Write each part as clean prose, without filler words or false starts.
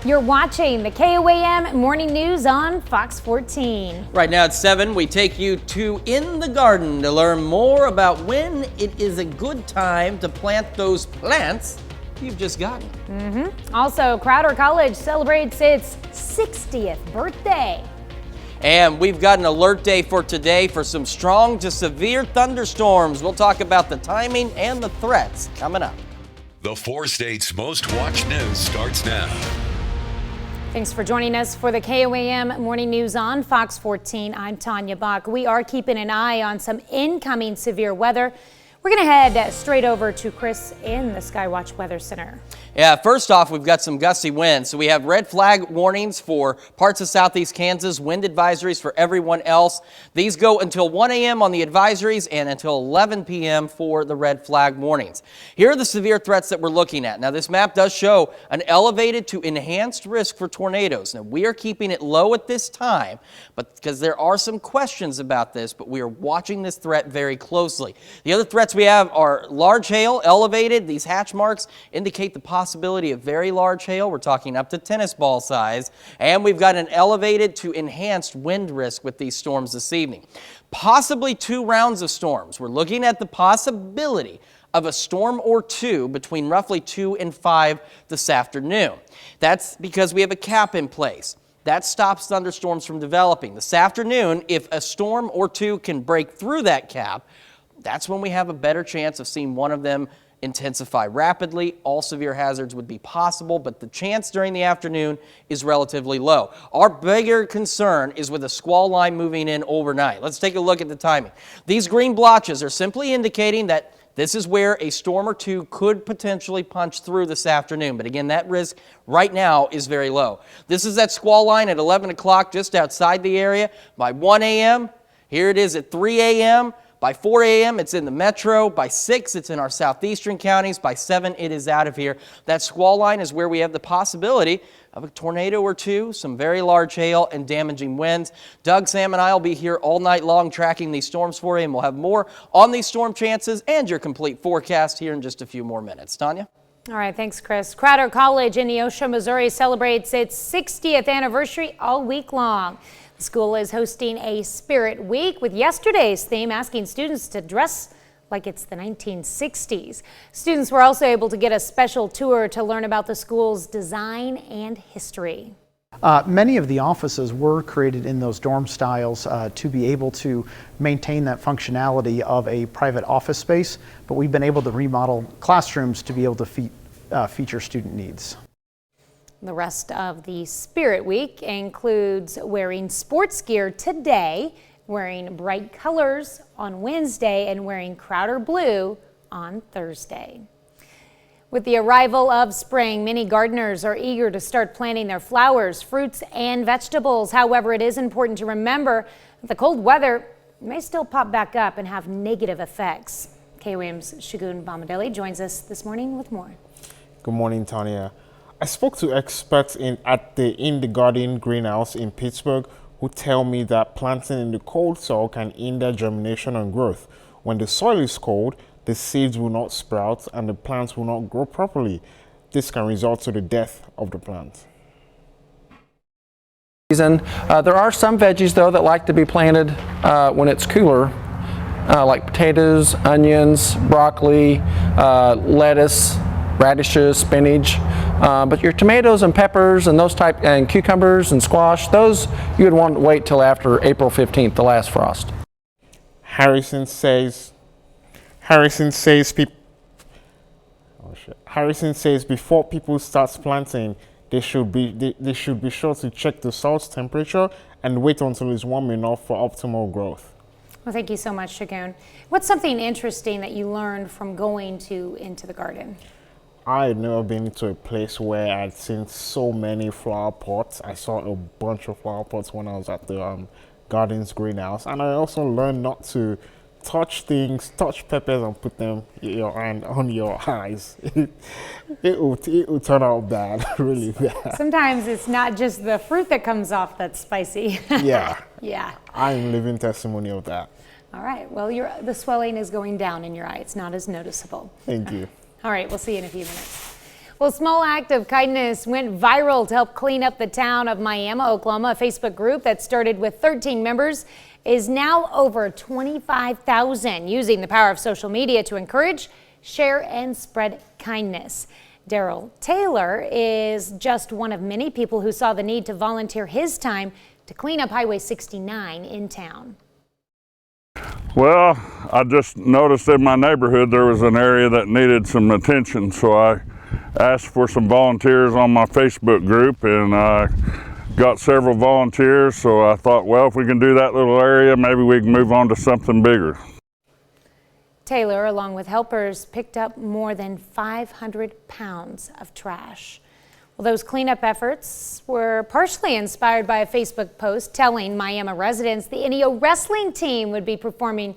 You're watching the KOAM Morning News on Fox 14. Right now at 7, we take you to In the Garden to learn more about when it is a good time to plant those plants you've just gotten. Also, Crowder College celebrates its 60th birthday. And we've got an alert day for today for some strong to severe thunderstorms. We'll talk about the timing and the threats coming up. The 4 states' most watched news starts now. Thanks for joining us for the KOAM Morning News on Fox 14. I'm Tanya Bach. We are keeping an eye on some incoming severe weather. We're going to head straight over to Chris in the Skywatch Weather Center. Yeah, first off, we've got some gusty winds. So we have red flag warnings for parts of southeast Kansas, wind advisories for everyone else. These go until 1 a.m. on the advisories and until 11 p.m. for the red flag warnings. Here are the severe threats that we're looking at. Now, this map does show an elevated to enhanced risk for tornadoes. Now, we are keeping it low at this time, but because there are some questions about this, but we are watching this threat very closely. The other threats we have are large hail, elevated. These hatch marks indicate the possibility of very large hail. We're talking up to tennis ball size. And we've got an elevated to enhanced wind risk with these storms this evening. Possibly 2 rounds of storms. We're looking at the possibility of a storm or 2 between roughly 2 and 5 this afternoon. That's because we have a cap in place. That stops thunderstorms from developing. This afternoon, if a storm or 2 can break through that cap, that's when we have a better chance of seeing one of them intensify rapidly. All severe hazards would be possible, but the chance during the afternoon is relatively low. Our bigger concern is with a squall line moving in overnight. Let's take a look at the timing. These green blotches are simply indicating that this is where a storm or 2 could potentially punch through this afternoon. But again, that risk right now is very low. This is that squall line at 11 o'clock just outside the area. By 1 a.m., here it is at 3 a.m., by 4 a.m., it's in the metro. By 6, it's in our southeastern counties. By 7, it is out of here. That squall line is where we have the possibility of a tornado or 2, some very large hail, and damaging winds. Doug, Sam, and I will be here all night long tracking these storms for you, and we'll have more on these storm chances and your complete forecast here in just a few more minutes. Tanya? All right, thanks, Chris. Crowder College in Neosho, Missouri celebrates its 60th anniversary all week long. The school is hosting a Spirit Week with yesterday's theme asking students to dress like it's the 1960s. Students were also able to get a special tour to learn about the school's design and history. Many of the offices were created in those dorm styles to be able to maintain that functionality of a private office space, but we've been able to remodel classrooms to be able to feature student needs. The rest of the Spirit Week includes wearing sports gear today, wearing bright colors on Wednesday, and wearing Crowder blue on Thursday. With the arrival of spring, many gardeners are eager to start planting their flowers, fruits, and vegetables. However, it is important to remember that the cold weather may still pop back up and have negative effects. KOAM's Shagun Bomadeli joins us this morning with more. Good morning, Tanya. I spoke to experts at the In the Garden greenhouse in Pittsburgh who tell me that planting in the cold soil can hinder germination and growth. When the soil is cold, the seeds will not sprout and the plants will not grow properly. This can result to the death of the plant. There are some veggies, though, that like to be planted when it's cooler, like potatoes, onions, broccoli, lettuce, radishes, spinach, but your tomatoes and peppers and those and cucumbers and squash, those you would want to wait till after April 15th, the last frost. Harrison says before people start planting, they should be sure to check the soil's temperature and wait until it's warm enough for optimal growth. Well, thank you so much, Shagun. What's something interesting that you learned from going into the garden? I had never been to a place where I'd seen so many flower pots. I saw a bunch of flower pots when I was at the Gardens greenhouse, and I also learned not to touch peppers and put them your hand on your eyes. It will turn out bad, really bad. Sometimes it's not just the fruit that comes off that's spicy. Yeah. Yeah. I'm living testimony of that. All right. Well, the swelling is going down in your eye. It's not as noticeable. Thank you. All right. We'll see you in a few minutes. Well, a small act of kindness went viral to help clean up the town of Miami, Oklahoma. A Facebook group that started with 13 members is now over 25,000, using the power of social media to encourage, share, and spread kindness. Daryl Taylor is just one of many people who saw the need to volunteer his time to clean up Highway 69 in town. Well, I just noticed in my neighborhood there was an area that needed some attention, so I asked for some volunteers on my Facebook group, and I got several volunteers, so I thought, well, if we can do that little area, maybe we can move on to something bigger. Taylor, along with helpers, picked up more than 500 pounds of trash. Well, those cleanup efforts were partially inspired by a Facebook post telling Miami residents the NEO wrestling team would be performing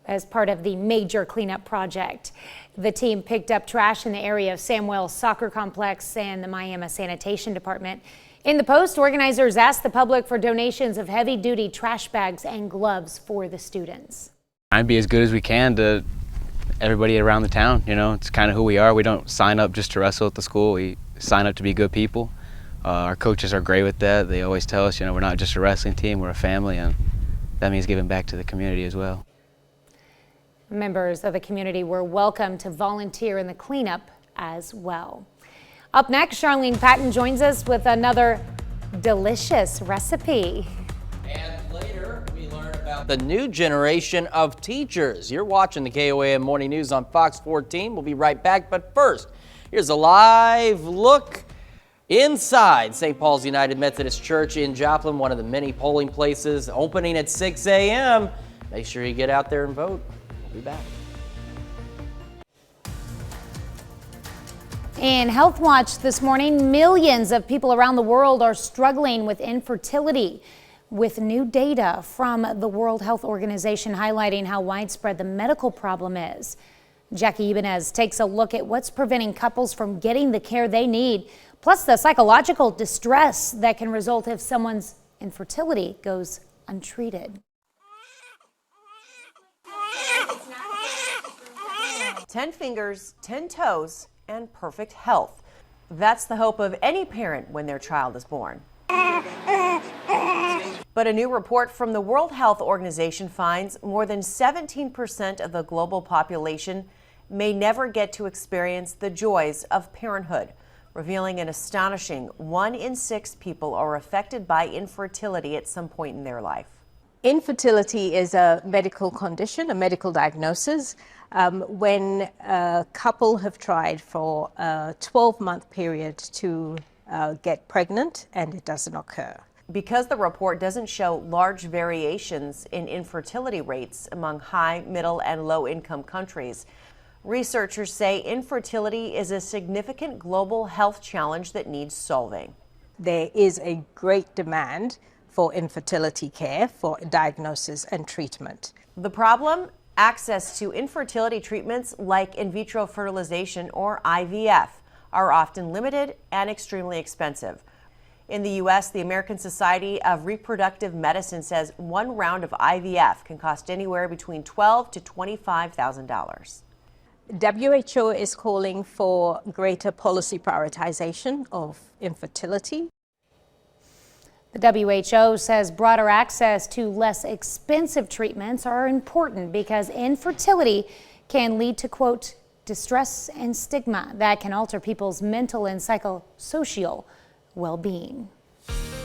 as part of the major cleanup project. The team picked up trash in the area of Samwell Soccer Complex and the Miami Sanitation Department. In the post, organizers asked the public for donations of heavy-duty trash bags and gloves for the students. I'd be as good as we can to everybody around the town. You know, it's kind of who we are. We don't sign up just to wrestle at the school. We sign up to be good people. Our coaches are great with that. They always tell us, you know, we're not just a wrestling team, we're a family, and that means giving back to the community as well. Members of the community were welcome to volunteer in the cleanup as well. Up next, Charlene Patton joins us with another delicious recipe. And later, we learn about the new generation of teachers. You're watching the KOAM Morning News on Fox 14. We'll be right back, but first, here's a live look inside St. Paul's United Methodist Church in Joplin, one of the many polling places, opening at 6 a.m. Make sure you get out there and vote. We'll be back. In Health Watch this morning, millions of people around the world are struggling with infertility, with new data from the World Health Organization highlighting how widespread the medical problem is. Jackie Ibanez takes a look at what's preventing couples from getting the care they need, plus the psychological distress that can result if someone's infertility goes untreated. 10 fingers, 10 toes, and perfect health. That's the hope of any parent when their child is born. But a new report from the World Health Organization finds more than 17% of the global population may never get to experience the joys of parenthood, revealing an astonishing 1 in 6 people are affected by infertility at some point in their life. Infertility is a medical condition, a medical diagnosis, when a couple have tried for a 12-month period to get pregnant and it doesn't occur. Because the report doesn't show large variations in infertility rates among high, middle, and low-income countries, researchers say infertility is a significant global health challenge that needs solving. There is a great demand for infertility care, for diagnosis and treatment. The problem? Access to infertility treatments like in vitro fertilization or IVF are often limited and extremely expensive. In the U.S., the American Society of Reproductive Medicine says one round of IVF can cost anywhere between $12,000 to $25,000. WHO is calling for greater policy prioritization of infertility. The WHO says broader access to less expensive treatments are important because infertility can lead to, quote, distress and stigma that can alter people's mental and psychosocial well-being.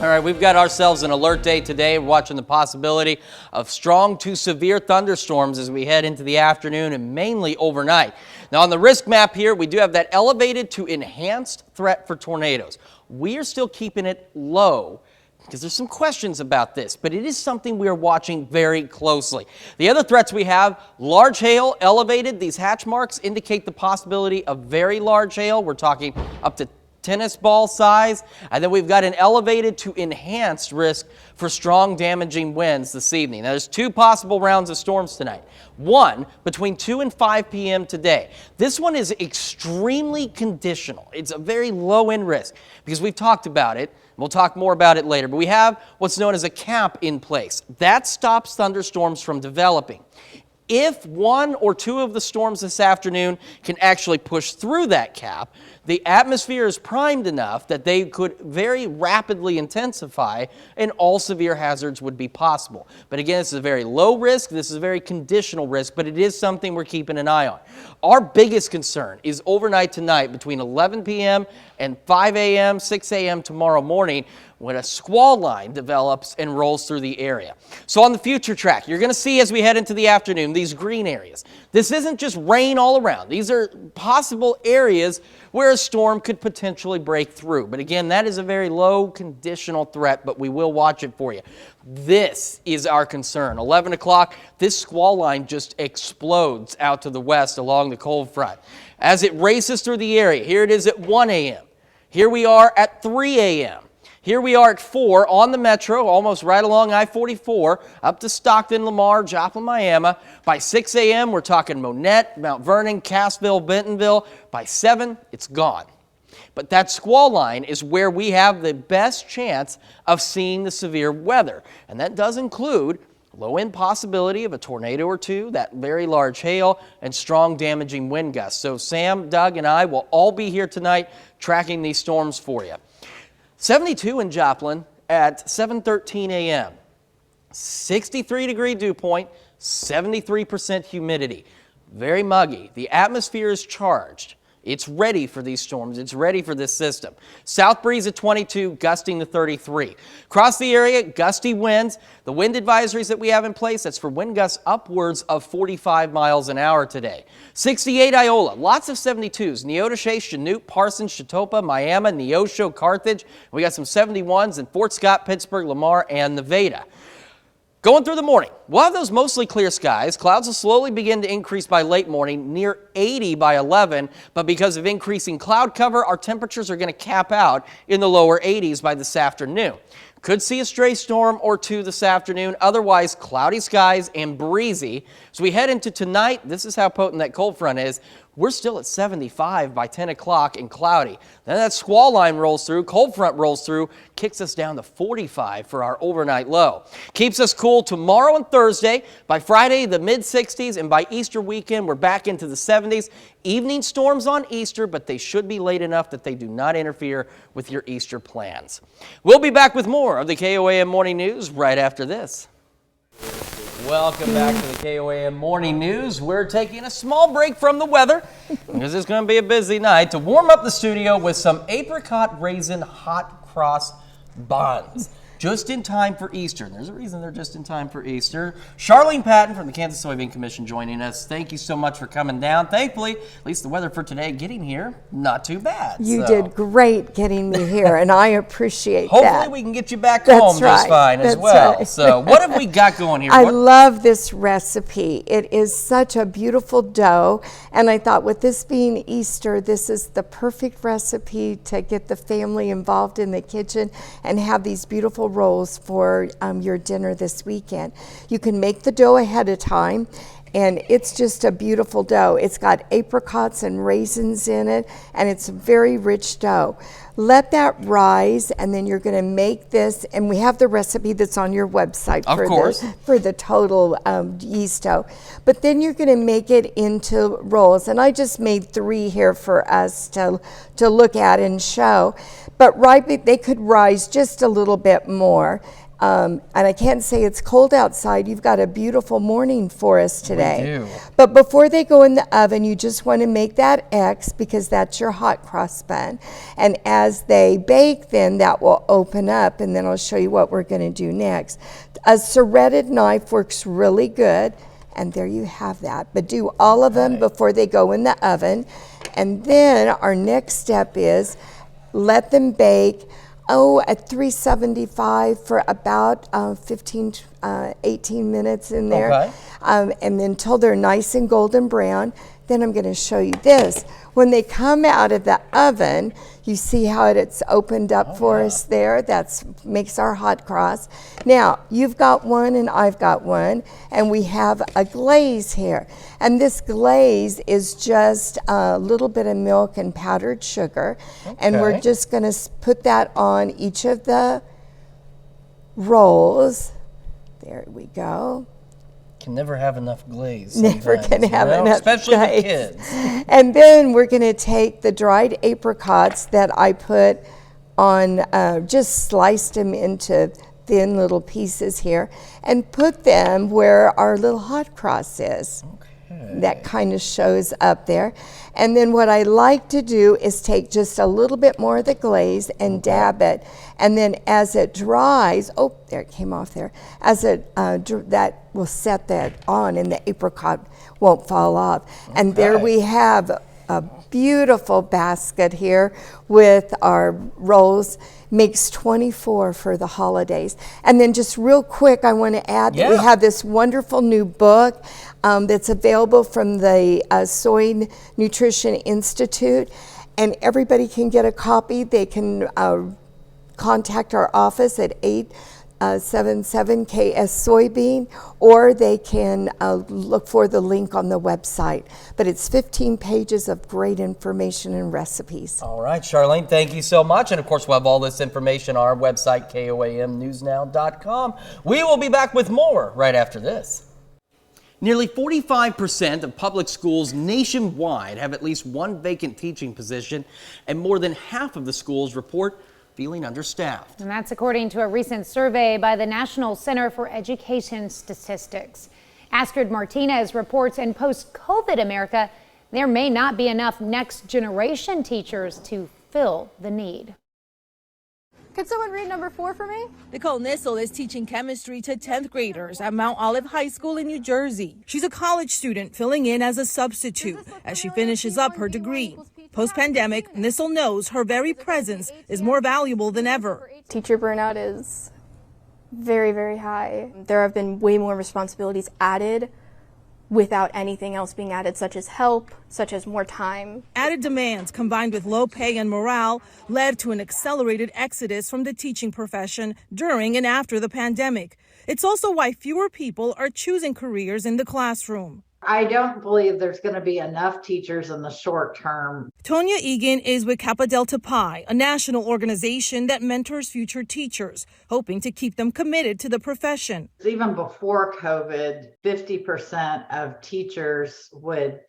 All right, we've got ourselves an alert day today. We're watching the possibility of strong to severe thunderstorms as we head into the afternoon and mainly overnight. Now on the risk map here, we do have that elevated to enhanced threat for tornadoes. We are still keeping it low because there's some questions about this, but it is something we are watching very closely. The other threats we have, large hail, elevated. These hatch marks indicate the possibility of very large hail. We're talking up to tennis ball size. And then we've got an elevated to enhanced risk for strong damaging winds this evening. Now there's 2 possible rounds of storms tonight. One between 2 and 5 p.m. today. This one is extremely conditional. It's a very low end risk because we've talked about it. We'll talk more about it later, but we have what's known as a cap in place. That stops thunderstorms from developing. If 1 or 2 of the storms this afternoon can actually push through that cap, The atmosphere is primed enough that they could very rapidly intensify and all severe hazards would be possible. But again, this is a very low risk, this is a very conditional risk, but it is something we're keeping an eye on. Our biggest concern is overnight tonight between 11 p.m. and 5 a.m., 6 a.m. tomorrow morning when a squall line develops and rolls through the area. So on the future track, you're going to see as we head into the afternoon these green areas. This isn't just rain all around. These are possible areas where a storm could potentially break through. But again, that is a very low conditional threat, but we will watch it for you. This is our concern. 11 o'clock, this squall line just explodes out to the west along the cold front. As it races through the area, here it is at 1 a.m. Here we are at 3 a.m. Here we are at 4 on the metro, almost right along I-44, up to Stockton, Lamar, Joplin, Miami. By 6 a.m., we're talking Monette, Mount Vernon, Cassville, Bentonville. By 7, it's gone. But that squall line is where we have the best chance of seeing the severe weather. And that does include low-end possibility of a tornado or two, that very large hail, and strong damaging wind gusts. So Sam, Doug, and I will all be here tonight tracking these storms for you. 72 in Joplin at 7:13 a.m. 63-degree dew point, 73% humidity. Very muggy. The atmosphere is charged. It's ready for these storms. It's ready for this system. South breeze at 22, gusting to 33. Across the area, gusty winds. The wind advisories that we have in place, that's for wind gusts upwards of 45 miles an hour today. 68 Iola, lots of 72s. Neodesha, Chanute, Parsons, Chautauqua, Miami, Neosho, Carthage. We got some 71s in Fort Scott, Pittsburgh, Lamar, and Nevada. Going through the morning, we'll have those mostly clear skies. Clouds will slowly begin to increase by late morning, near 80 by 11, but because of increasing cloud cover, our temperatures are going to cap out in the lower 80s by this afternoon. Could see a stray storm or two this afternoon, otherwise cloudy skies and breezy. As we head into tonight, this is how potent that cold front is. We're still at 75 by 10 o'clock and cloudy. Then that squall line rolls through, cold front rolls through, kicks us down to 45 for our overnight low. Keeps us cool tomorrow and Thursday. By Friday, the mid-60s, and by Easter weekend, we're back into the 70s. Evening storms on Easter, but they should be late enough that they do not interfere with your Easter plans. We'll be back with more of the KOAM Morning News right after this. Welcome back to the KOAM Morning News. We're taking a small break from the weather because it's going to be a busy night to warm up the studio with some apricot raisin hot cross buns. Just in time for Easter. And there's a reason they're just in time for Easter. Charlene Patton from the Kansas Soybean Commission joining us. Thank you so much for coming down. Thankfully, at least the weather for today, getting here, not too bad. You did great getting me here, and I appreciate Hopefully that. we can get you back home just fine as well. Right. So what have we got going here? I love this recipe. It is such a beautiful dough, and I thought with this being Easter, this is the perfect recipe to get the family involved in the kitchen and have these beautiful rolls for your dinner this weekend. You can make the dough ahead of time, and it's just a beautiful dough. It's got apricots and raisins in it, and it's a very rich dough. Let that rise, and then you're going to make this, and we have the recipe that's on your website for the total yeast dough. But then you're going to make it into rolls, and I just made 3 here for us to look at and show. But they could rise just a little bit more. And I can't say it's cold outside. You've got a beautiful morning for us today. We do. But before they go in the oven, you just want to make that X because that's your hot cross bun. And as they bake, then that will open up, and then I'll show you what we're going to do next. A serrated knife works really good, and there you have that. But do all of them before they go in the oven. And then our next step is let them bake at 375 for about 18 minutes in there. And then until they're nice and golden brown. Then I'm going to show you this. When they come out of the oven, you see how it's opened up for us there. That makes our hot cross. Now, you've got one and I've got one, and we have a glaze here. And this glaze is just a little bit of milk and powdered sugar. And we're just going to put that on each of the rolls. There we go. Can never have enough glaze. Never can have enough especially glaze. with kids. And then we're going to take the dried apricots that I put on, just sliced them into thin little pieces here, and put them where our little hot cross is. That kind of shows up there. And then what I like to do is take just a little bit more of the glaze and dab it. And then as it dries, oh, there it came off there. As it, that will set that on and the apricot won't fall off. And there we have a beautiful basket here with our rolls. Makes 24 for the holidays. And then just real quick, I want to add that we have this wonderful new book that's available from the Soy Nutrition Institute, and everybody can get a copy. They can contact our office at 877-KS Soybean, or they can look for the link on the website. But it's 15 pages of great information and recipes. All right, Charlene, thank you so much. And of course, we'll have all this information on our website, KOAMnewsnow.com. We will be back with more right after this. Nearly 45% of public schools nationwide have at least one vacant teaching position, and more than half of the schools report feeling understaffed. And that's according to a recent survey by the National Center for Education Statistics. Astrid Martinez reports in post-COVID America, there may not be enough next generation teachers to fill the need. Could someone read number 4 for me? Nicole Nissel is teaching chemistry to 10th graders at Mount Olive High School in New Jersey. She's a college student filling in as a substitute as she finishes up her degree. Post-pandemic, Nissel knows her very presence is more valuable than ever. Teacher burnout is very, very high. There have been way more responsibilities added without anything else being added, such as help, such as more time. Added demands combined with low pay and morale led to an accelerated exodus from the teaching profession during and after the pandemic. It's also why fewer people are choosing careers in the classroom. I don't believe there's going to be enough teachers in the short term. Tonya Egan is with Kappa Delta Pi, a national organization that mentors future teachers, hoping to keep them committed to the profession. Even before COVID, 50% of teachers would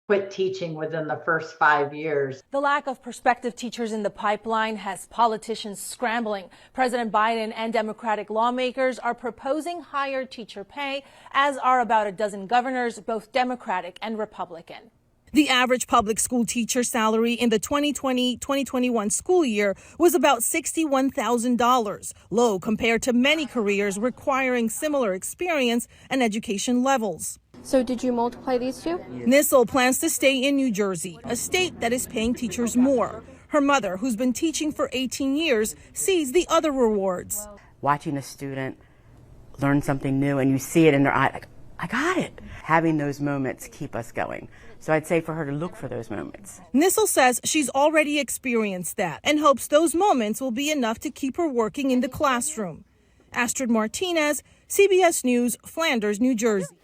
quit teaching within the first 5 years. The lack of prospective teachers in the pipeline has politicians scrambling. President Biden and Democratic lawmakers are proposing higher teacher pay, as are about a dozen governors, both Democratic and Republican. The average public school teacher salary in the 2020-2021 school year was about $61,000, low compared to many careers requiring similar experience and education levels. So did you multiply these two? Nissel plans to stay in New Jersey, a state that is paying teachers more. Her mother, who's been teaching for 18 years, sees the other rewards. Watching a student learn something new and you see it in their eye, like, I got it. Having those moments keep us going. So I'd say for her to look for those moments. Nissel says she's already experienced that and hopes those moments will be enough to keep her working in the classroom. Astrid Martinez, CBS News, Flanders, New Jersey.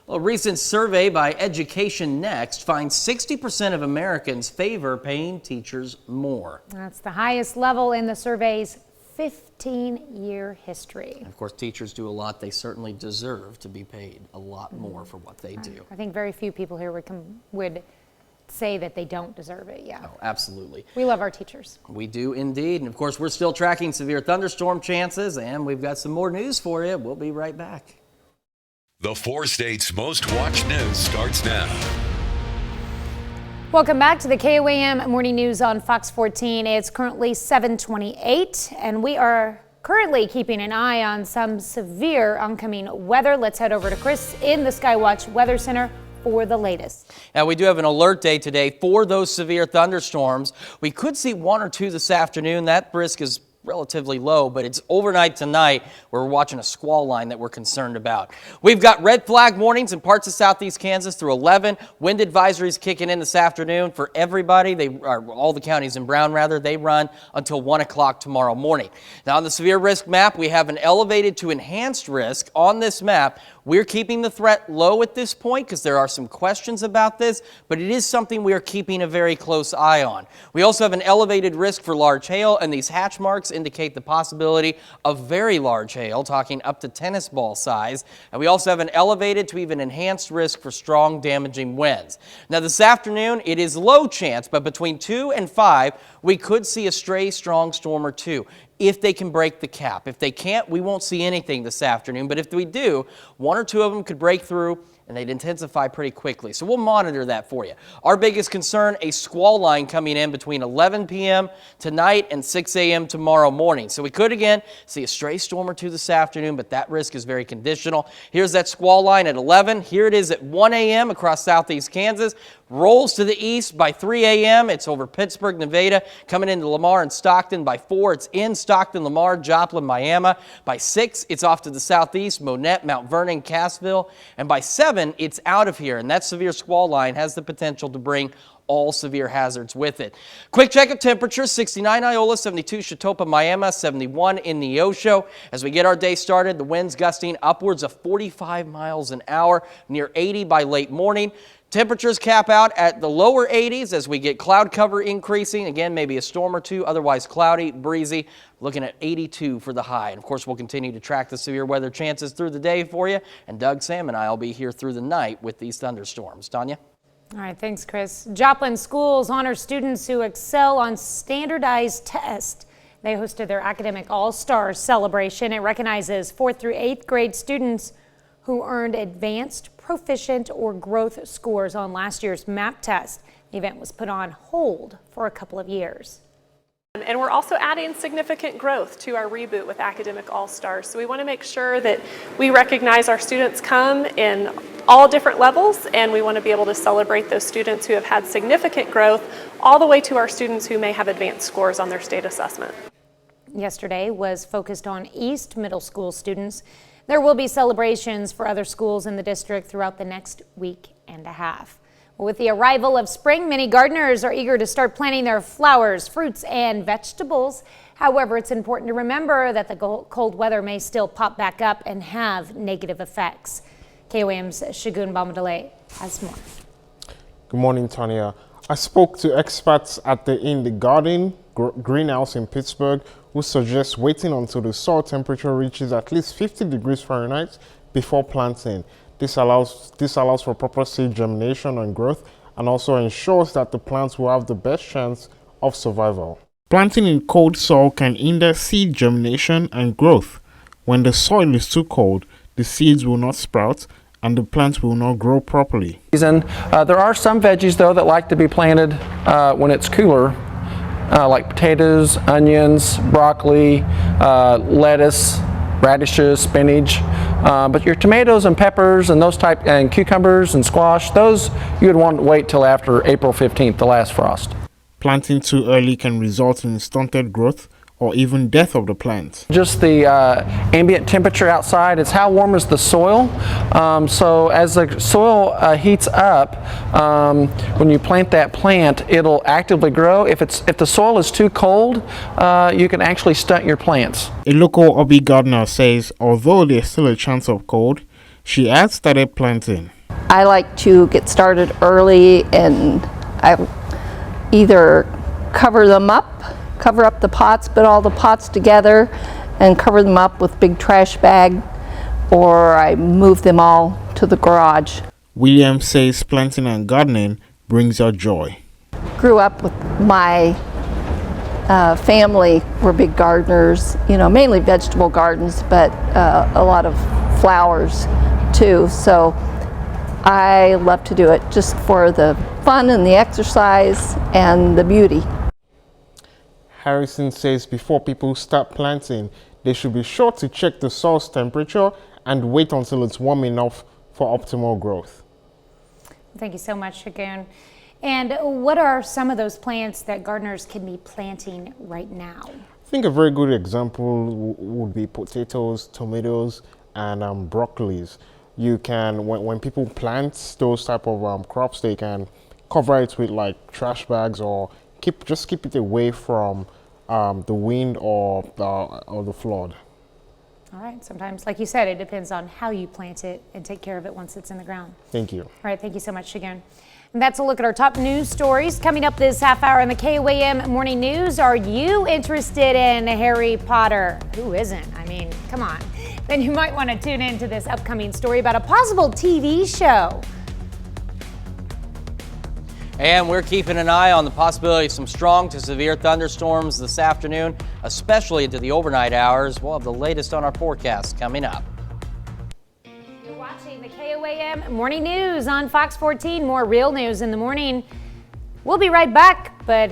A recent survey by Education Next finds 60% of Americans favor paying teachers more. That's the highest level in the survey's 15-year history. Of course, teachers do a lot. They certainly deserve to be paid a lot more for what they do. I think very few people here would say that they don't deserve it, yeah. Oh, absolutely. We love our teachers. We do indeed. And of course, we're still tracking severe thunderstorm chances, and we've got some more news for you. We'll be right back. The 4 states' most watched news starts now. Welcome back to the KOAM Morning News on Fox 14. It's currently 7:28, and we are currently keeping an eye on some severe oncoming weather. Let's head over to Chris in the Skywatch Weather Center for the latest. Now, we do have an alert day today for those severe thunderstorms. We could see 1 or 2 this afternoon. That risk is relatively low, but it's overnight tonight where we're watching a squall line that we're concerned about. We've got red flag warnings in parts of southeast Kansas through 11. Wind advisories kicking in this afternoon for everybody. They are all the counties in brown, rather. They run until 1 o'clock tomorrow morning. Now, on the severe risk map, we have an elevated to enhanced risk on this map. We're keeping the threat low at this point because there are some questions about this, but it is something we are keeping a very close eye on. We also have an elevated risk for large hail, and these hatch marks indicate the possibility of very large hail, talking up to tennis ball size. And we also have an elevated to even enhanced risk for strong damaging winds. Now this afternoon, it is low chance, but between 2 and 5, we could see a stray strong storm or two if they can break the cap. If they can't, we won't see anything this afternoon. But if we do, 1 or 2 of them could break through, and they'd intensify pretty quickly. So we'll monitor that for you. Our biggest concern, a squall line coming in between 11 p.m. tonight and 6 a.m. tomorrow morning. So we could, again, see a stray storm or two this afternoon, but that risk is very conditional. Here's that squall line at 11. Here it is at 1 a.m. across southeast Kansas. Rolls to the east by 3 a.m. It's over Pittsburgh, Nevada, coming into Lamar and Stockton. By 4, it's in Stockton, Lamar, Joplin, Miami. By 6, it's off to the southeast, Monette, Mount Vernon, Cassville. And by 7, it's out of here. And that severe squall line has the potential to bring all severe hazards with it. Quick check of temperatures, 69 Iola, 72 Chetopa, Miami, 71 in Neosho. As we get our day started, the winds gusting upwards of 45 miles an hour, near 80 by late morning. Temperatures cap out at the lower 80s as we get cloud cover increasing. Again, maybe a storm or two, otherwise cloudy, breezy. Looking at 82 for the high. And of course, we'll continue to track the severe weather chances through the day for you. And Doug, Sam, and I will be here through the night with these thunderstorms. Tanya? All right, thanks, Chris. Joplin schools honor students who excel on standardized tests. They hosted their academic all-stars celebration. It recognizes 4th through 8th grade students who earned advanced, proficient, or growth scores on last year's MAP test. The event was put on hold for a couple of years. And we're also adding significant growth to our reboot with Academic All-Stars. So we want to make sure that we recognize our students come in all different levels, and we want to be able to celebrate those students who have had significant growth all the way to our students who may have advanced scores on their state assessment. Yesterday was focused on East Middle School students. There will be celebrations for other schools in the district throughout the next week and a half. With the arrival of spring, many gardeners are eager to start planting their flowers, fruits, and vegetables. However, it's important to remember that the cold weather may still pop back up and have negative effects. KOAM's Shagun Bamadale has more. Good morning, Tanya. I spoke to experts at the In the Garden greenhouse in Pittsburgh who suggest waiting until the soil temperature reaches at least 50 degrees Fahrenheit before planting. This allows for proper seed germination and growth, and also ensures that the plants will have the best chance of survival. Planting in cold soil can hinder seed germination and growth. When the soil is too cold, the seeds will not sprout and the plants will not grow properly. There are some veggies though that like to be planted when it's cooler, like potatoes, onions, broccoli, lettuce, radishes, spinach, but your tomatoes and peppers and those type, and cucumbers and squash, those you would want to wait till after April 15th, the last frost. Planting too early can result in stunted growth or even death of the plant. Just the ambient temperature outside, it's how warm is the soil. So as the soil heats up, when you plant that plant, it'll actively grow. If the soil is too cold, you can actually stunt your plants. A local hobby gardener says although there's still a chance of cold, she has started planting. I like to get started early, and I either cover up the pots, put all the pots together and cover them up with big trash bag, or I move them all to the garage. William says planting and gardening brings her joy. Grew up with my family, were big gardeners, mainly vegetable gardens, but a lot of flowers too. So I love to do it just for the fun and the exercise and the beauty. Harrison says before people start planting, they should be sure to check the soil's temperature and wait until it's warm enough for optimal growth. Thank you so much, Shagun. And what are some of those plants that gardeners can be planting right now? I think a very good example would be potatoes, tomatoes, and broccolis. You can, when people plant those type of crops, they can cover it with like trash bags, or keep it away from the wind or the flood. All right, sometimes, like you said, it depends on how you plant it and take care of it once it's in the ground. Thank you. All right, thank you so much, Shagun. And that's a look at our top news stories coming up this half hour in the KOAM Morning News. Are you interested in Harry Potter? Who isn't? I mean, come on. Then you might want to tune into this upcoming story about a possible TV show. And we're keeping an eye on the possibility of some strong to severe thunderstorms this afternoon, especially into the overnight hours. We'll have the latest on our forecast coming up. You're watching the KOAM Morning News on Fox 14. More real news in the morning. We'll be right back, but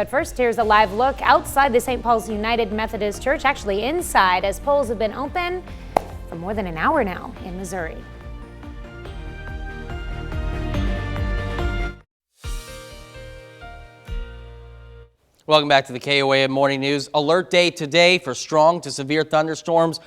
first, here's a live look outside the St. Paul's United Methodist Church, actually inside, as polls have been open for more than an hour now in Missouri. Welcome back to the KOAM Morning News. Alert day today for strong to severe thunderstorms.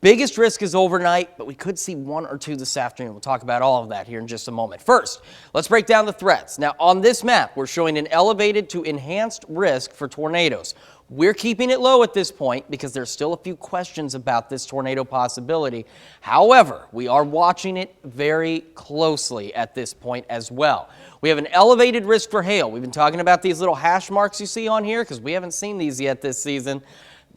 Biggest risk is overnight, but we could see 1 or 2 this afternoon. We'll talk about all of that here in just a moment. First, let's break down the threats. Now, on this map, we're showing an elevated to enhanced risk for tornadoes. We're keeping it low at this point because there's still a few questions about this tornado possibility. However, we are watching it very closely at this point as well. We have an elevated risk for hail. We've been talking about these little hash marks you see on here because we haven't seen these yet this season.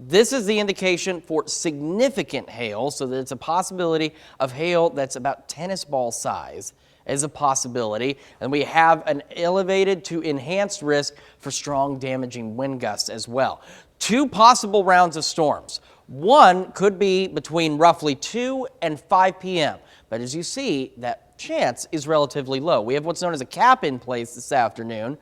This is the indication for significant hail, so that it's a possibility of hail that's about tennis ball size is a possibility. And we have an elevated to enhanced risk for strong damaging wind gusts as well. 2 possible rounds of storms. One could be between roughly 2 and 5 p.m. But as you see, that chance is relatively low. We have what's known as a cap in place this afternoon,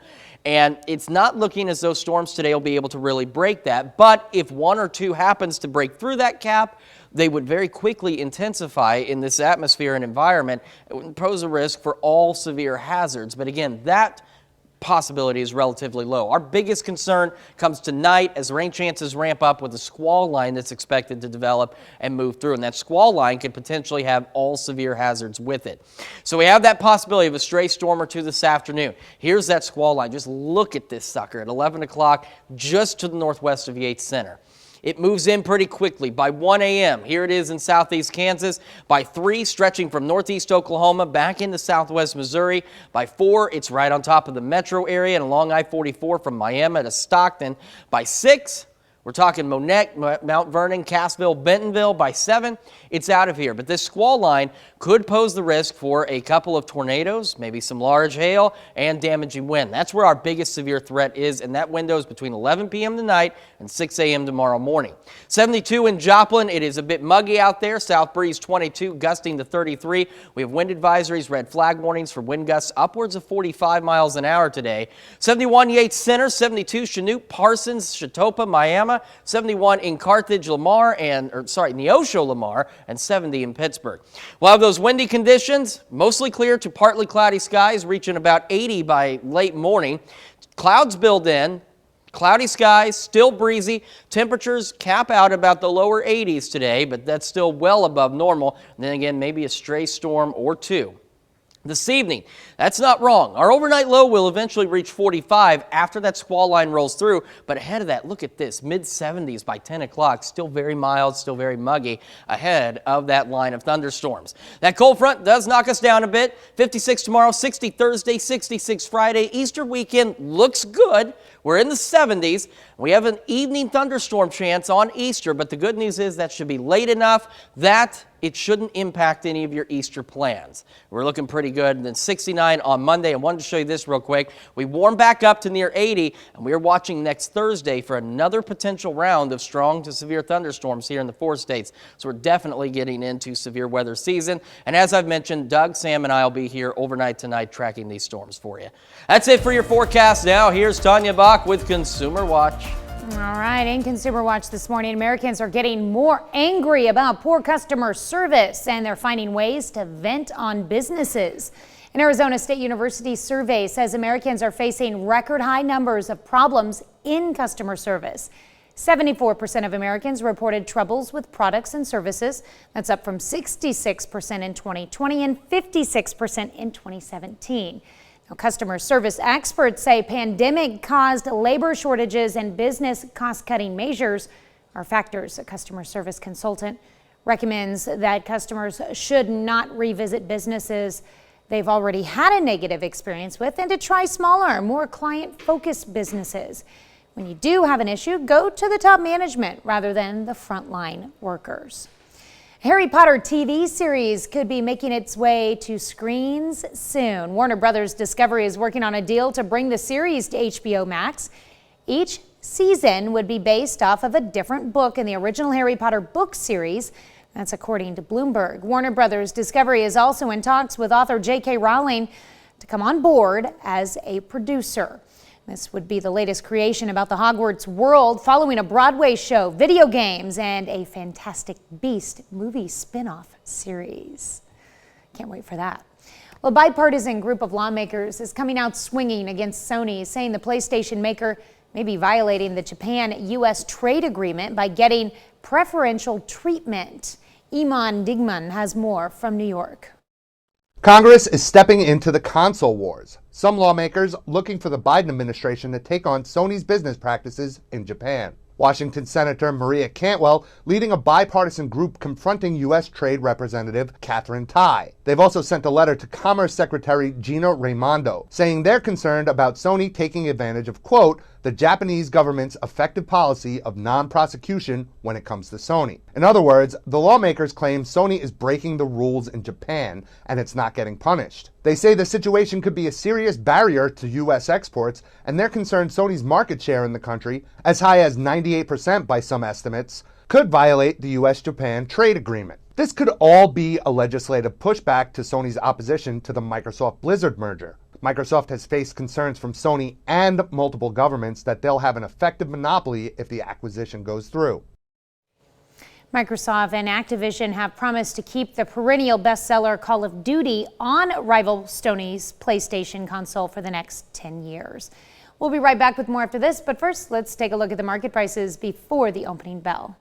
and it's not looking as though storms today will be able to really break that. But if 1 or 2 happens to break through that cap, they would very quickly intensify in this atmosphere and environment. It would pose a risk for all severe hazards. But again, that possibility is relatively low. Our biggest concern comes tonight as rain chances ramp up with a squall line that's expected to develop and move through. And that squall line could potentially have all severe hazards with it. So we have that possibility of a stray storm or 2 this afternoon. Here's that squall line. Just look at this sucker at 11 o'clock just to the northwest of Yates Center. It moves in pretty quickly. By 1 a.m., here it is in southeast Kansas. By 3, stretching from northeast Oklahoma back into southwest Missouri. By 4, it's right on top of the metro area and along I-44 from Miami to Stockton. By 6, we're talking Monette, Mount Vernon, Cassville, Bentonville. By 7, it's out of here. But this squall line could pose the risk for a couple of tornadoes, maybe some large hail, and damaging wind. That's where our biggest severe threat is, and that window is between 11 p.m. tonight and 6 a.m. tomorrow morning. 72 in Joplin. It is a bit muggy out there. South breeze 22, gusting to 33. We have wind advisories, red flag warnings for wind gusts upwards of 45 miles an hour today. 71 Yates Center, 72 Chanute, Parsons, Chautauqua, Miami. 71 in Carthage, Neosho, Lamar, and 70 in Pittsburgh. We'll have those windy conditions, mostly clear to partly cloudy skies, reaching about 80 by late morning. Clouds build in, cloudy skies, still breezy. Temperatures cap out about the lower 80s today, but that's still well above normal. And then again, maybe a stray storm or 2. This evening, that's not wrong. Our overnight low will eventually reach 45 after that squall line rolls through. But ahead of that, look at this, mid-70s by 10 o'clock. Still very mild, still very muggy ahead of that line of thunderstorms. That cold front does knock us down a bit. 56 tomorrow, 60 Thursday, 66 Friday. Easter weekend looks good. We're in the 70s. We have an evening thunderstorm chance on Easter, but the good news is that should be late enough that it shouldn't impact any of your Easter plans. We're looking pretty good. And then 69 on Monday. I wanted to show you this real quick. We warm back up to near 80, and we're watching next Thursday for another potential round of strong to severe thunderstorms here in the 4 states. So we're definitely getting into severe weather season. And as I've mentioned, Doug, Sam, and I will be here overnight tonight tracking these storms for you. That's it for your forecast. Now here's Tanya Bach with Consumer Watch. All right, in Consumer Watch this morning, Americans are getting more angry about poor customer service, and they're finding ways to vent on businesses. An Arizona State University survey says Americans are facing record high numbers of problems in customer service. 74% of Americans reported troubles with products and services. That's up from 66% in 2020 and 56% in 2017. Now, customer service experts say pandemic-caused labor shortages and business cost-cutting measures Our Factors, a customer service consultant, recommends that customers should not revisit businesses they've already had a negative experience with and to try smaller, more client-focused businesses. When you do have an issue, go to the top management rather than the frontline workers. Harry Potter TV series could be making its way to screens soon. Warner Brothers Discovery is working on a deal to bring the series to HBO Max. Each season would be based off of a different book in the original Harry Potter book series. That's according to Bloomberg. Warner Brothers Discovery is also in talks with author J.K. Rowling to come on board as a producer. This would be the latest creation about the Hogwarts world, following a Broadway show, video games, and a Fantastic Beast movie spin-off series. Can't wait for that. Well, a bipartisan group of lawmakers is coming out swinging against Sony, saying the PlayStation maker may be violating the Japan-U.S. trade agreement by getting preferential treatment. Iman Digman has more from New York. Congress is stepping into the console wars. Some lawmakers looking for the Biden administration to take on Sony's business practices in Japan. Washington Senator Maria Cantwell leading a bipartisan group confronting U.S. Trade Representative Katherine Tai. They've also sent a letter to Commerce Secretary Gina Raimondo, saying they're concerned about Sony taking advantage of, quote, the Japanese government's effective policy of non-prosecution when it comes to Sony. In other words, the lawmakers claim Sony is breaking the rules in Japan and it's not getting punished. They say the situation could be a serious barrier to U.S. exports, and they're concerned Sony's market share in the country, as high as 98% by some estimates, could violate the U.S.-Japan trade agreement. This could all be a legislative pushback to Sony's opposition to the Microsoft-Blizzard merger. Microsoft has faced concerns from Sony and multiple governments that they'll have an effective monopoly if the acquisition goes through. Microsoft and Activision have promised to keep the perennial bestseller Call of Duty on rival Sony's PlayStation console for the next 10 years. We'll be right back with more after this, but first, let's take a look at the market prices before the opening bell.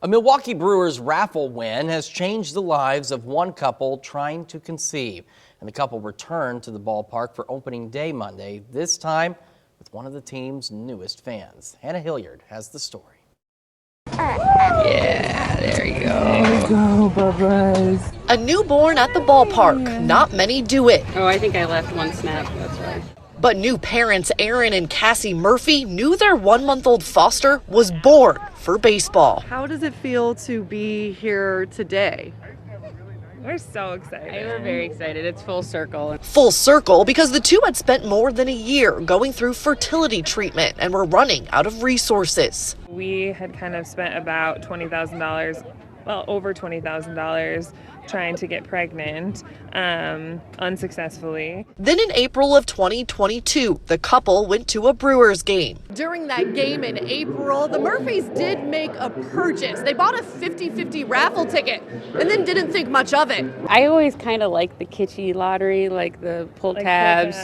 A Milwaukee Brewers raffle win has changed the lives of one couple trying to conceive. And the couple returned to the ballpark for opening day Monday, this time with one of the team's newest fans. Hannah Hilliard has the story. Yeah, there you go. There you go, Bubba's. A newborn at the ballpark. Not many do it. Oh, I think I left one snap, that's right. But new parents Aaron and Cassie Murphy knew their 1-month-old Foster was born for baseball. How does it feel to be here today? We're so excited. We're very excited. It's full circle. Full circle because the two had spent more than a year going through fertility treatment and were running out of resources. We had kind of spent about $20,000, well, over $20,000 trying to get pregnant, unsuccessfully. Then in April of 2022, the couple went to a Brewers game. During that game in April, the Murphys did make a purchase. They bought a 50-50 raffle ticket and then didn't think much of it. I always kind of like the kitschy lottery, like the pull tabs,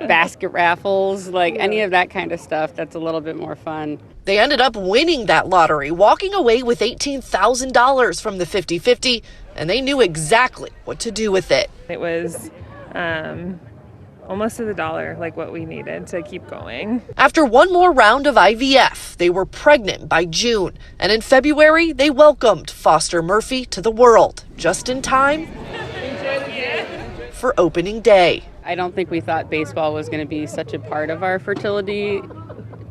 basket raffles, like any of that kind of stuff. That's a little bit more fun. They ended up winning that lottery, walking away with $18,000 from the 50-50, and they knew exactly what to do with it. It was almost to the dollar, like what we needed to keep going. After one more round of IVF, they were pregnant by June, and in February, they welcomed Foster Murphy to the world, just in time for opening day. I don't think we thought baseball was going to be such a part of our fertility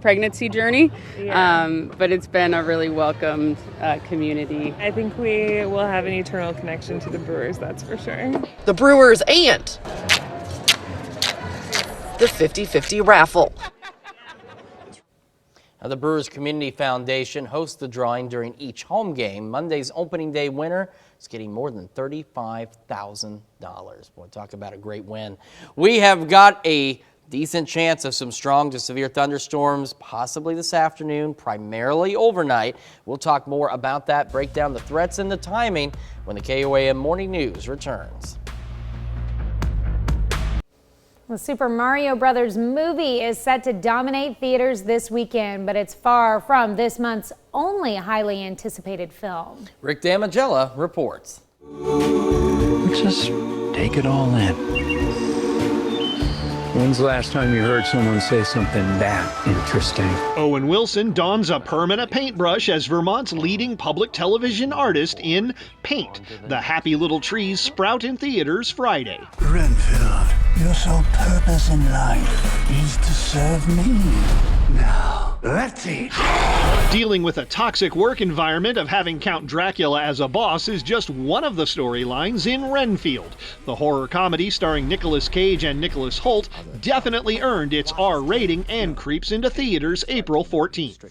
pregnancy journey, but it's been a really welcomed community. I think we will have an eternal connection to the Brewers, that's for sure. The Brewers and the 50-50 raffle. Now, the Brewers Community Foundation hosts the drawing during each home game. Monday's opening day winner is getting more than $35,000. Boy, talk about a great win. We have got a decent chance of some strong to severe thunderstorms, possibly this afternoon, primarily overnight. We'll talk more about that, break down the threats and the timing when the KOAM Morning News returns. The Super Mario Brothers movie is set to dominate theaters this weekend, but it's far from this month's only highly anticipated film. Rick Damagella reports. Just take it all in. When's the last time you heard someone say something that interesting? Owen Wilson dons a permanent paintbrush as Vermont's leading public television artist in Paint. The Happy Little Trees sprout in theaters Friday. Renfield, your sole purpose in life is to serve me. Now, let's eat. Dealing with a toxic work environment of having Count Dracula as a boss is just one of the storylines in Renfield. The horror comedy starring Nicolas Cage and Nicholas Hoult definitely earned its R rating and creeps into theaters April 14th.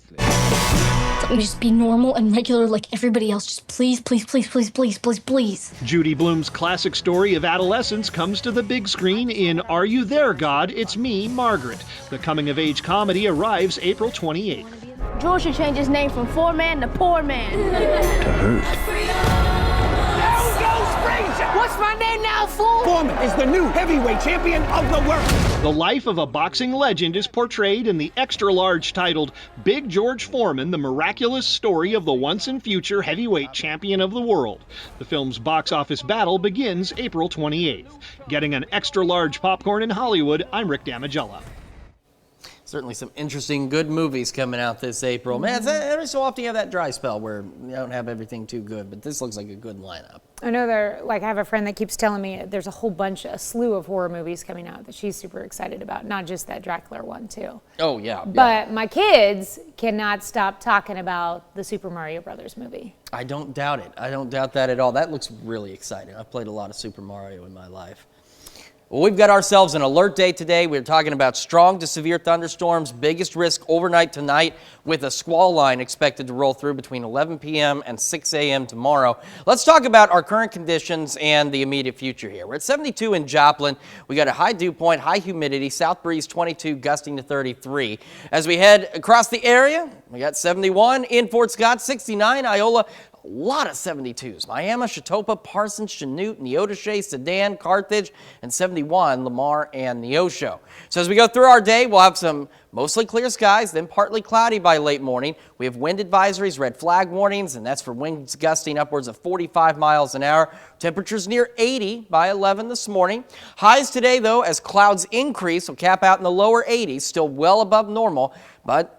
Let me just be normal and regular like everybody else. Just please, please, please, please, please, please, please. Judy Blume's classic story of adolescence comes to the big screen in Are You There, God? It's Me, Margaret. The coming-of-age comedy arrives April 28th. George should change his name from Four Man to Poor Man. To hurt. What's my name now, fool? Foreman is the new heavyweight champion of the world. The life of a boxing legend is portrayed in the extra-large titled Big George Foreman, the miraculous story of the once and future heavyweight champion of the world. The film's box office battle begins April 28th. Getting an extra-large popcorn in Hollywood, I'm Rick Damigella. Certainly some interesting, good movies coming out this April. Man, every so often you have that dry spell where you don't have everything too good, but this looks like a good lineup. I know I have a friend that keeps telling me there's a slew of horror movies coming out that she's super excited about, not just that Dracula one too. Oh, yeah. But my kids cannot stop talking about the Super Mario Brothers movie. I don't doubt it. I don't doubt that at all. That looks really exciting. I've played a lot of Super Mario in my life. Well, we've got ourselves an alert day today. We're talking about strong to severe thunderstorms, biggest risk overnight tonight with a squall line expected to roll through between 11 p.m. and 6 a.m. tomorrow. Let's talk about our current conditions and the immediate future here. We're at 72 in Joplin. We got a high dew point, high humidity, south breeze 22, gusting to 33. As we head across the area, we got 71 in Fort Scott, 69 Iola. A lot of 72s. Miami, Chetopa, Parsons, Chanute, Neodesha, Sedan, Carthage, and 71 Lamar and Neosho. So as we go through our day, we'll have some mostly clear skies, then partly cloudy by late morning. We have wind advisories, red flag warnings, and that's for winds gusting upwards of 45 miles an hour. Temperatures near 80 by 11 this morning. Highs today, though, as clouds increase, will cap out in the lower 80s, still well above normal, but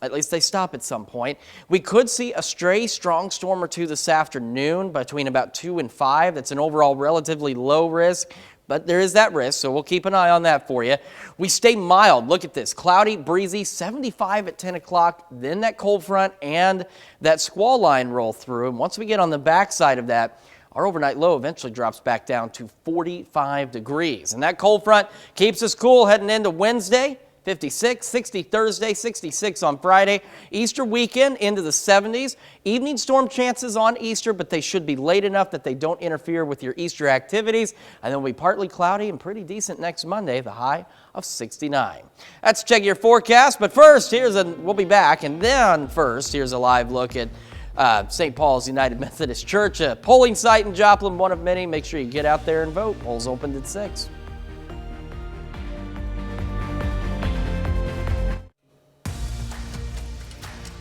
at least they stop at some point. We could see a stray strong storm or two this afternoon between about 2 and 5. That's an overall relatively low risk, but there is that risk, so we'll keep an eye on that for you. We stay mild. Look at this. Cloudy, breezy, 75 at 10 o'clock. Then that cold front and that squall line roll through. And once we get on the backside of that, our overnight low eventually drops back down to 45 degrees. And that cold front keeps us cool heading into Wednesday. 56, 60 Thursday, 66 on Friday. Easter weekend into the 70s. Evening storm chances on Easter, but they should be late enough that they don't interfere with your Easter activities. And then it'll be partly cloudy and pretty decent next Monday, the high of 69. Let's check your forecast, but first, we'll be back. And then first, here's a live look at St. Paul's United Methodist Church, a polling site in Joplin, one of many. Make sure you get out there and vote. Polls opened at 6.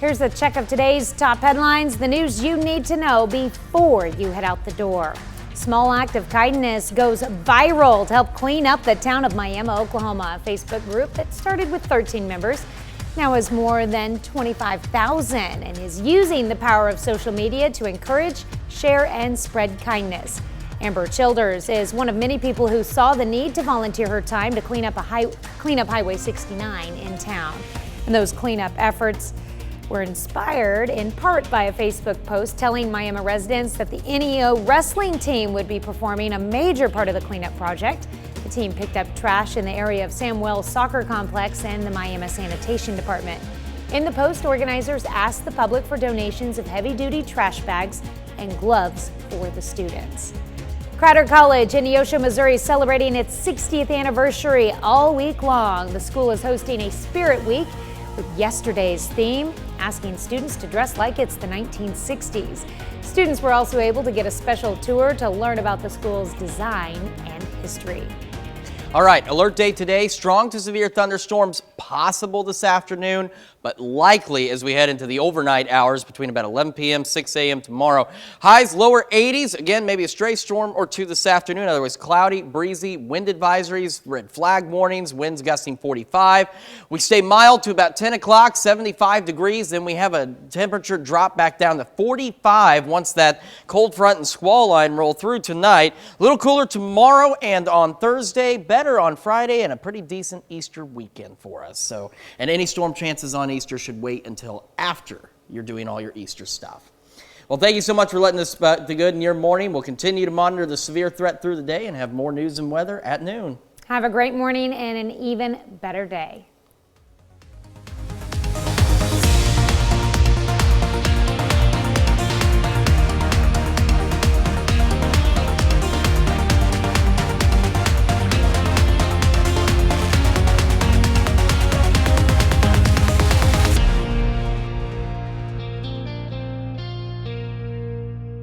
Here's a check of today's top headlines, the news you need to know before you head out the door. Small act of kindness goes viral to help clean up the town of Miami, Oklahoma. A Facebook group that started with 13 members now has more than 25,000 and is using the power of social media to encourage, share, and spread kindness. Amber Childers is one of many people who saw the need to volunteer her time to clean up Highway 69 in town. And those cleanup efforts were inspired in part by a Facebook post telling Miami residents that the NEO wrestling team would be performing a major part of the cleanup project. The team picked up trash in the area of Samwell Soccer Complex and the Miami Sanitation Department. In the post, organizers asked the public for donations of heavy-duty trash bags and gloves for the students. Crowder College in Neosho, Missouri is celebrating its 60th anniversary all week long. The school is hosting a Spirit Week with yesterday's theme, asking students to dress like it's the 1960s. Students were also able to get a special tour to learn about the school's design and history. All right, alert day today. Strong to severe thunderstorms possible this afternoon. but likely as we head into the overnight hours between about 11 p.m., 6 a.m. tomorrow. Highs lower 80s. Again, maybe a stray storm or two this afternoon. Otherwise, cloudy, breezy, wind advisories, red flag warnings, winds gusting 45. We stay mild to about 10 o'clock, 75 degrees. Then we have a temperature drop back down to 45 once that cold front and squall line roll through tonight. A little cooler tomorrow and on Thursday, better on Friday, and a pretty decent Easter weekend for us. So, and any storm chances on Easter should wait until after you're doing all your Easter stuff. Well, thank you so much for letting us the good in your morning. We'll continue to monitor the severe threat through the day and have more news and weather at noon. Have a great morning and an even better day.